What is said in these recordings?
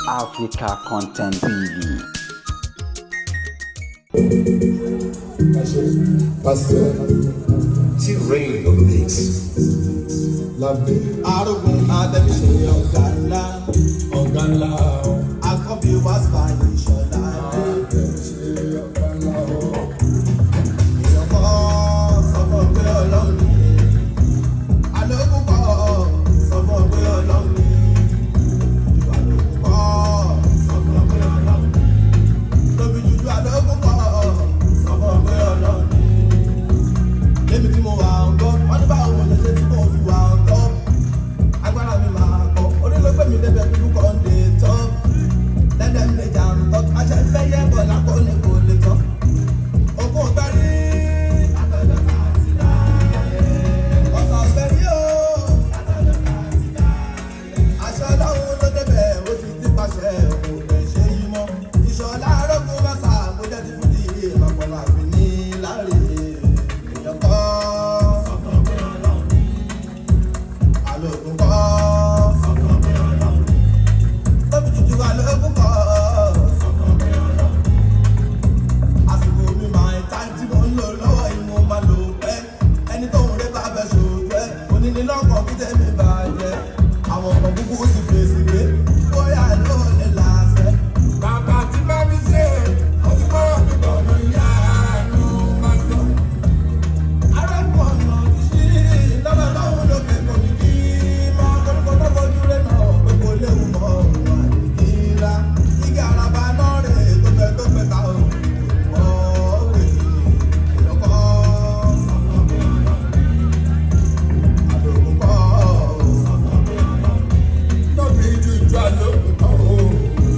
Africa Content TV. Pastor, T-Rain on the mix. Love it. Arogun Adébísí Oganla, Akọ́bí was by Ìṣọ̀lá. Ìyọ̀kọ́ sọ́kọ̀ pé Ọlọ́run ni. Alógún kọ́ sọ́kọ̀ pé Ọlọ́run ni. Ìwàlógún kọ́ sọ́kọ̀ pé Ọlọ́run ni. Lóbi jújú alógún kọ́ sọ́kọ̀ pé Ọlọ́run ni. Lébi tí mo wà ń gbọ́, wọ́n ní báwo mo lè ṣe tí mo fi wà ń gbọ́. Agbára mi máa kọ́, onílọ́gbẹ́ mi débẹ̀ dúdú kan dé tán. Lẹ́dẹ̀ mi lè jà ń tọ́, àṣẹ ìfẹ́ yẹ bọ̀ lápò ní kò lè tán. Oko gbárí, àtọ̀jọ́ àti láàyè. Ọ̀sán ọ̀fẹ́ rí o, àtọ̀jọ́ àti láàyè. Àṣẹ Ọlọ́run ló débẹ̀, ó sì ti pàṣẹ, kò lè ṣe yí mọ́. Ìṣọ̀lá arógun mẹ́sà, mo jẹ́ ti fún ìdí ìmọ̀pọ̀lá fi ní láre. Ìyọ̀kọ́ sọ́kọ̀ pé Ọlọ́run ni. Alógún kọ́ sọ́kọ̀ pé Ọlọ́run ni. Lóbi jújú alógún kọ́ sọ́kọ̀ pé Ọlọ́run ni. Àsìkò mi máa ń tá tí mo ń lò lọ́wọ́ yìí mo máa lò pẹ́. Ẹni tó ń ré bá bẹ ṣòro ẹ́, oníní lọ́kàn kí tẹ́mi bàjẹ́. Àwọn ọkọ̀ kúkú sì fèsì pé bóyá ló lè làásẹ̀. Bàbá tí bá mi ṣe, ó ti kọ́ mi bọ̀ mọ́ ìyá ló máa sọ. Arákùnrin ọ̀nà ti ṣí lọ́wọ́ lọ́wọ́ lókè kò ní kí máa kọ́kọ́ tó fojú rẹ̀ náà pé kò léwu mọ́ òun àdìgíra. Igi àràbà náà rè tó fẹ́ ta òun mọ́ òwe ìlọ́kọ́ sọ́kọ̀ pé Ọlọ́run ni. Alógún kọ́ sọ́kọ̀ pé Ọlọ́run ni. Lóbi jújú alógún kọ́ o.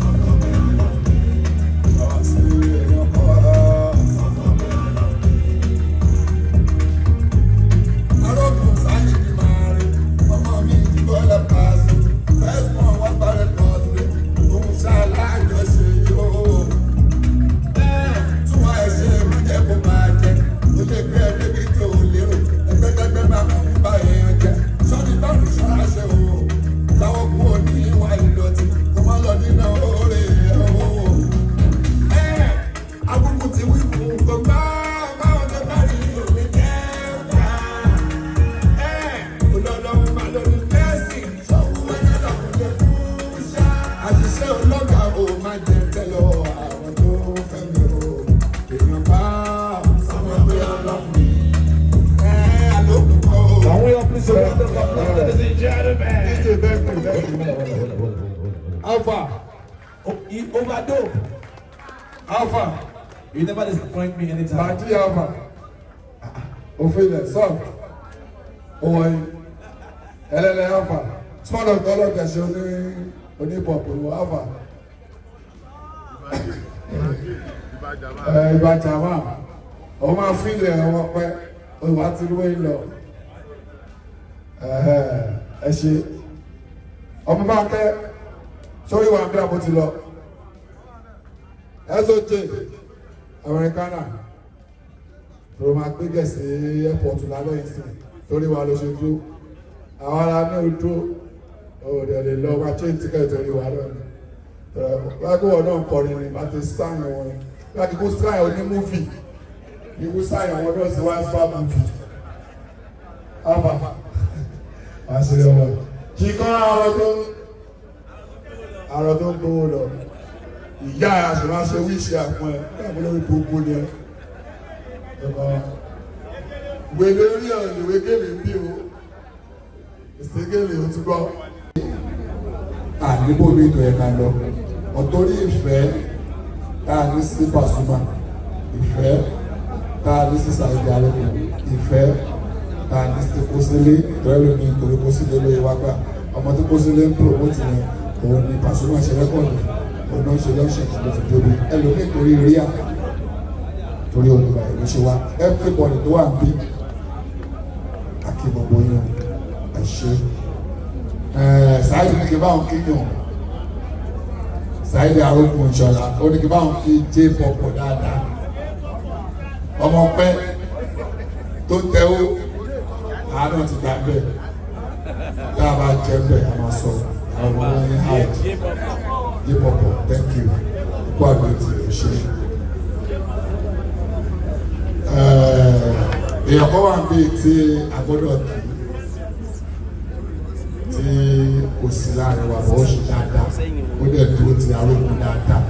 Sọ́kọ̀ pé Ọlọ́run ni. Bawasi èèyàn kọ́ wa. Sọ́kọ̀ pé Ọlọ́run ni. Arógun sáyé ni máa rí. Ọmọ mi ti gbọ́dọ̀ pàṣẹ. First one wọ́n bẹ̀rẹ̀ kọ́ọ̀tù. Òun ṣàlàyé ṣe yóò. Tún wá ẹ̀ṣẹ̀ mi jẹ́ kó máa jẹ. Ó lè gbé ẹ débi tó o lérò. Ẹgbẹ́gbẹ́gbẹ́ bá kú bá èèyàn jẹ. Sọ́ni báwo ṣáṣẹ o? Táwọn kú ò ní ìwà ìdọ̀tí. Kó má lọ nínú oore ẹ̀ o. Agbógun ti wí fún gbogbo báwọn tó bá rí òwe jẹ́ ọ̀gá. Olọ́lọ́run máa lọ ní fẹ́ẹ̀sì. Sọ̀wọ́ ẹ̀yẹ́ lọ́kùn lè fún ṣá. Àṣìṣe ọlọ́gà ò máa jẹ tẹ́lọ̀ àwọn tó fẹ́ mi o. Èèyàn bá sọ́kọ̀ pé Ọlọ́run ni. Alógún kọ́ o. Can we all please round of applause, ladies and gentlemen? Alpha, Ovado. Alpha, You never disappoint me anytime. Bàjí Alpha, Òfìlẹ̀ Sọ́ọ̀, Òwòyí, Ẹlẹ́lẹ̀ Alpha, small doctor ọlọ́kẹ̀ṣẹ̀ onípọ̀pù Alpha. Ìbàjàmá, ọ máa fílẹ̀ ẹ̀wọ̀n pẹ́, olùwà ti rú èyí lọ. Ẹ ṣe, ọmọ bá kẹ́, sórí wa bí àbó ti lọ. SOJ, Americana, tó máa gbé gẹ̀ẹ́sì airport lálẹ́ yìí sí, torí wa ló ṣe dúró. Àwọn ará ní ojú, òde lè lọ wá chain ticket torí wa lọ́nà. Lágbó náà kọrin ní láti sáyẹn wọn. Láti kó sáyẹn oní múfì, ikú sáyẹn wọn náà sí wá fà múfì. Àbá, àṣírí ọmọ. Kíkọ́ àrọ̀ tó ń gbówó lọ. Ìyá àṣìláṣẹ́ wíṣì àpọn ẹ̀ láàbò lórí gbogbo ni ẹ. Gbèlè rí ọ̀rọ̀ ìwé gèlè bí o. Ìségèlè ó ti gbọ́. Àníbò mi tó ẹ̀ka lọ. Ọ̀tọ́rí ìfẹ́ táà ní sí Pasuma. Ìfẹ́ táà ní sí Sàìdì Alẹ́kùn. Ìfẹ́ táà ní sí Kósílé. Ìtọ́rẹ́lú ní torí Kósílé lóye wá gbà. Ọmọ tí Kósílé ń promote yẹn. Òun ni Pasuma ṣe rẹ́kọ̀dù. Òun náà ṣe lọ́ṣẹ̀ tó fi tóbi. Ẹlòmíì torí rí à. Torí olùgbà ìlú ṣe wá. Everybody tó wà ń bí. Àkí gbogbo yín ẹ ṣe. Sáyidì ní kí báwọn kíyàn. Sáyidì Arógun Ìṣọ̀lá. Ó ní kí báwọn kí jẹ́ pọ̀pọ̀ dáadáa. Ọmọ pẹ́ tó tẹ́wó. Àánú ti gbà bẹ́ẹ̀. Tá a bá jẹ́ bẹ́ẹ̀ a máa sọ. Àwọn ọmọ yẹn hàì. Yípọ̀pọ̀, thank you. Kó àgbẹ̀ tí o ṣe. Èèyàn kan wà níbi tí a gbọ́dọ̀ kí tí kò sí láàrin wa bọ́ ó ṣe dáadáa. Ó dẹ̀ dúró ti arógun dáadáa.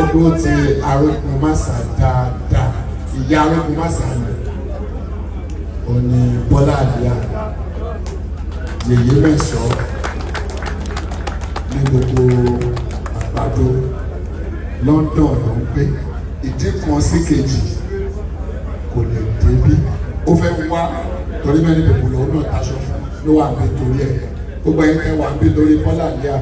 Ó dúró ti arógun màsà dáadáa. Ìyá arógun màsà ni. Ó ní Bọ́lá Àlíyá. Yèyé mẹ́sàn-án ní gbogbo àgbàdo London ló ń gbé. Ìdí kan sí kejì kò lè débí. Ó fẹ́ wá torí mẹ́rin pẹ̀lú lòun náà taṣọ fún ló wà ní torí ẹ̀. Gbogbo ẹ̀yin tẹ́ wà ń bí torí Bọ́lá Àlíyá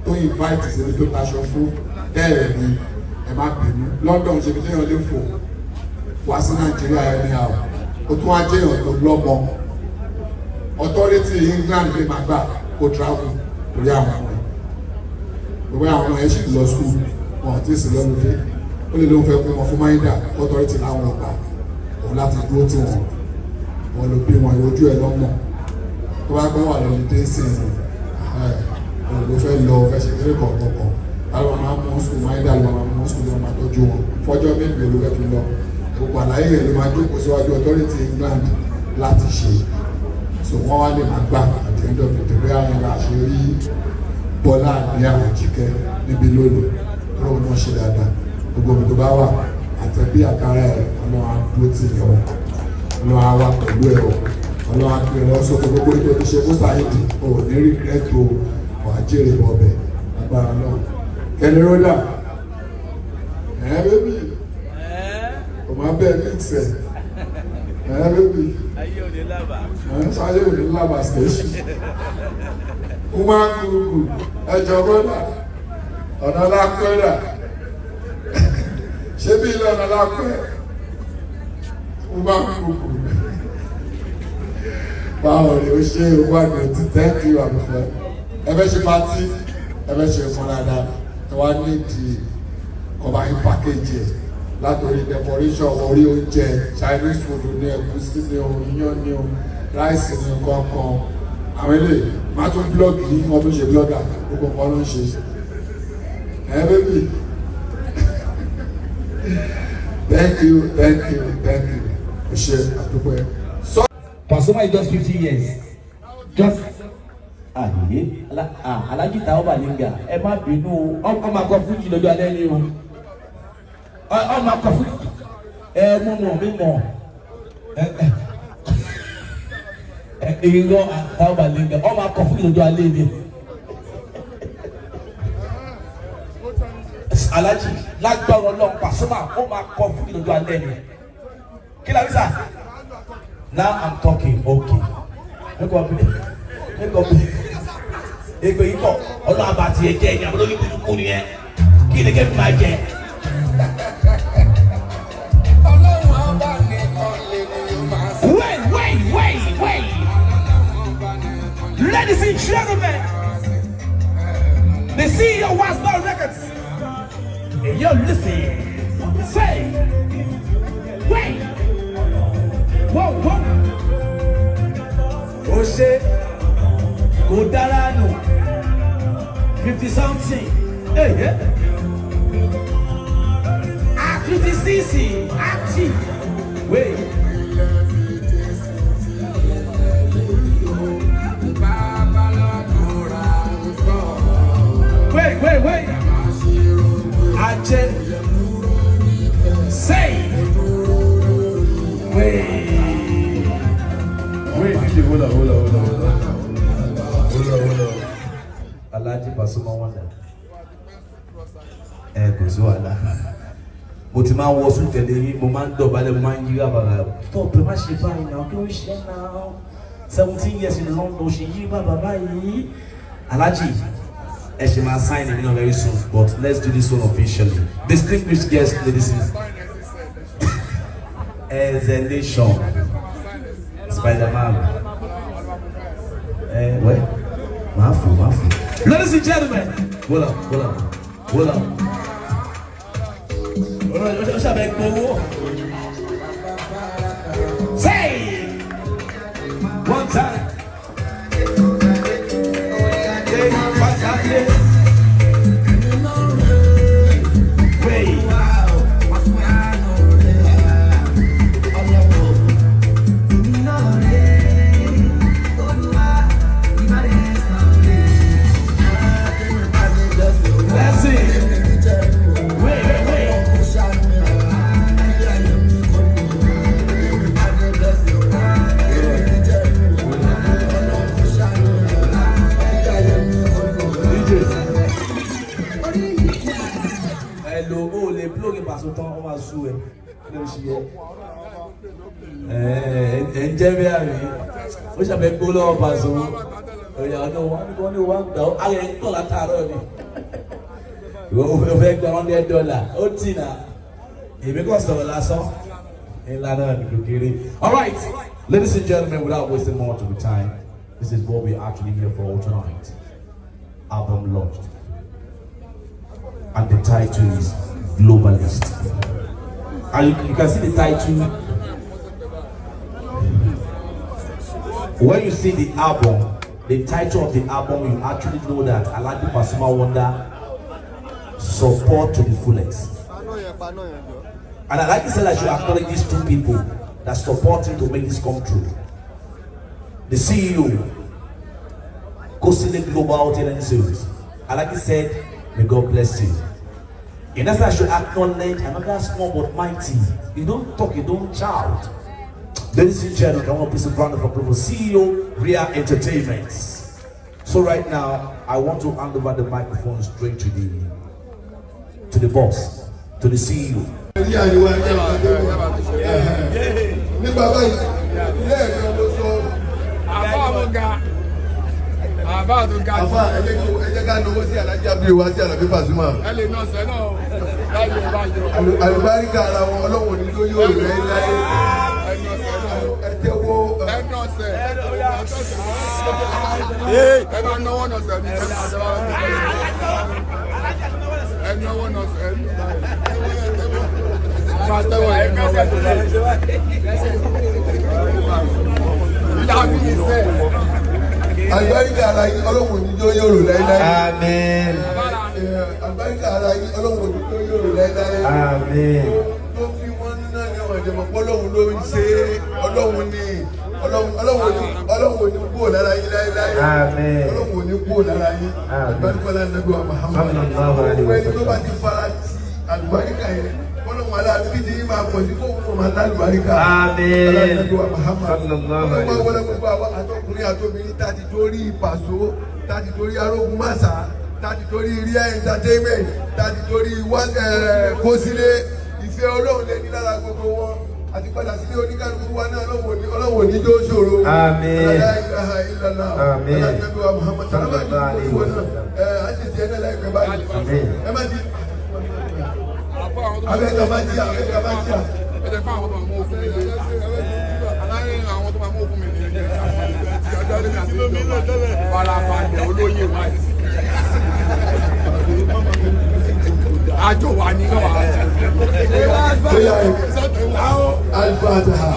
tó invite síbi tó taṣọ fún bẹ́ẹ̀ ni ẹ má bínú. London ṣe fi téèyàn lè fò wá sí Nàìjíríà ẹni àwọ̀. Ó tún wá jẹ́ èèyàn tó lọ́mọ. Authority England lè máa gbà kó travel torí àwọn ọmọ ẹ̀. Gbogbo àwọn ọmọ ẹ̀ sì lọ school wọn àti ìsìn lọ́nu dé. Ó lè lóun fẹ́ kó wọn fún máìdá authority láwọn ọgbà òun láti dúró tí wọn lò bí wọn ojú ẹ̀ lọ́mọ. Tó bá gbọ́ wà lọ́nu dé sí ìrìn òun ló fẹ́ lọ fẹ́ ṣe kéré kọ̀ọ̀kan. Àwọn máa mú school máìdá lọ máa mú school lọ máa tọ́jú wọn. Fọ́jọ́ mélòó ló fẹ́ fi lọ. Gbogbo àlàyé rẹ̀ ló máa jókòó síwájú authority England láti ṣe. So wọ́n wá lè máa gbà àti ẹjọ́ tètè bí àwọn ará ṣe rí Bọ́lá Àlíyá Àjíkẹ́ níbi lónìí tó lóun náà ṣe dáadáa. Gbogbo mi tó bá wà àtẹ̀bí àkàrà ẹ̀ ọlọ́run àdúró tì yọ ọlọ́run àwa pẹ̀lú ẹ̀ ọlọ́run àpèrè ọ̀ṣọ́kọ̀ gbogbo ètò ìṣe fún Sáyidì ò ní rí kẹ́tò wàá jèrè bọ̀bẹ̀ agbára náà. Kẹ́ni Ródà bébì kò máa bẹ́ẹ̀ mixẹ̀ bébì sáyé ò ní lábà station ó máa ń gbogbo ẹjọ́ bọ́dà ọ̀nà lápẹ́dà ṣé bí ilé ọ̀nà lápẹ́ ó máa ń gbogbo báwo ni ó ṣe owó àgbẹ̀ tí thank you àbúfẹ́ ẹbẹ́ ṣe pátí ẹbẹ́ ṣe fún dáadáa ẹ wá ní ìdí ọba yín pàkéjì ẹ̀ látòrí decoration orí oúnjẹ Chinese food ní ẹ̀gúsí ní o iyán ní o ráìsì ní kankan àwọn ilé máa tún blọọgì yìí wọn tó ṣe blọọgà gbogbo nǹkan ló ń ṣe bébì thank you o ṣe àdúgbò ẹ. Pasuma is just 50 years. Just Alaji Taoba Linga. Ẹ má bínú ọmọ akọ fújì lọ́jọ́ alẹ́ ni o. Ọmọ akọ fújì. Mímọ̀. Ìrọ̀ Taoba Linga. Ọmọ akọ fújì lọ́jọ́ alẹ́ ni. Alaji lágbára Ọlọ́run Pasuma ọmọ akọ fújì lọ́jọ́ alẹ́ ni. Kí la wí sà? Now I'm talking, okay. Make up. Ego iko, Ọlọ́run abati ẹjẹ ẹ̀yà olórí burúkú ni ẹ. Kí ni kẹ́mi máa jẹ? Wait. Ladies and gentlemen, the CEO of Wasbell Records. Hey, yo, listen. Say, wait. Whoa. Ose, go darano. 50 something. Hey. 50cc. Active. Wait. Ache. Say. Wait, hold on. Alaji Pasuma wonder. Kò sí wàhálà. Mo ti máa wọ sùn tẹ̀lé yín, mo máa ń dọ̀bálẹ̀, mo máa ń yí àbàrà. Stop, ẹ má ṣe báyìí náà, kí ló ń ṣe náà? 17 years in London, ṣe yí bàbá báyìí. Alaji, ẹ ṣe máa sign in very soon, but let's do this one officially. Distinguished guests, ladies and as a nation. Spider-Man. What? Mafu. Ladies and gentlemen, hold up. Say one time. Paso tán ó máa sú ẹ kí ló ń ṣe ẹ ń jẹ́ bí àmì ó ṣàfẹ́ gbó lọ́wọ́ Paso òyà ọ̀nà wọn ni wọ́n gbà ó ayẹ ń tọ̀ látàárọ̀ ni ìwọ fẹ́ gba $100 ó tì náà èmi kò sọ̀rọ̀ lásán ńlá náà ní kékeré. All right, ladies and gentlemen, without wasting more of the time, this is what we're actually here for tonight. Album launched. And the title is Globalist. And you can see the title. When you see the album, the title of the album, you actually know that Alabi Pasuma Wonder support to the fullest. And I like to say that you acknowledge these two people that support him to make this come true. The CEO, Kosile Global Talent Series. I like to say, may God bless you. In that, I should acknowledge another small but mighty. You don't talk, you don't shout. Ladies and gentlemen, I want to place a round of applause for CEO Ria Entertainment. So right now, I want to hand over the microphone straight to the boss, to the CEO. Àlùbáríkà ara wọn Ọlọ́run ní ló yóò rẹ̀ láyé. Àlùbáríkà ara yín Ọlọ́run ní ló yóò rẹ̀ láyé. Amen. Àlùbáríkà ara yín Ọlọ́run ní ló yóò rẹ̀ láyé. Amen. Tó fi wọ́n nínú ní ọmọ ìjọba Ọlọ́run ló ń ṣe Ọlọ́run ní Ọlọ́run ní kúrò lára yín láéláé. Amen. Ọlọ́run ní kúrò lára yín. Àlùbáríkà lára Ànábì wa Muhammad. Ẹni tó bá ti fara ti àlùbáríkà yẹn Ọlọ́run aláàbí ti yín máa pọ̀ sí kó wọ́n máa lálùbáríkà. Amen. Ànábì wa Muhammad. Ọlọ́run wọlé gbogbo àwọn àtọkùnrin àtobìnrin tá ti torí Paso, tá ti torí Arógun Màsà, tá ti torí Ria Entertainment, tá ti torí Kosile. Ìfẹ́ Ọlọ́run lè ní lára gbogbo wọn. Àti padà sílé oníkálukú wa náà Ọlọ́run ní jó ṣòro. Amen. La ilaha illallah. Amen. Ànábì wa Muhammad. Sallallahu alaihi wa sallam. A ṣe tiẹ̀ náà láìpẹ́ báyìí. Amen. Ẹ má ti. Abẹ́ka má jí abẹ́ka má jí. Ẹ jẹ́ fún àwọn tó máa mú òfin mi lé. Aláyé àwọn tó máa mú òfin mi lé. Ìjọba lè ní àti ìjọba. Farabalẹ̀ olóyè wáyé. Àjọ wà ní náà. Al-Fatiha.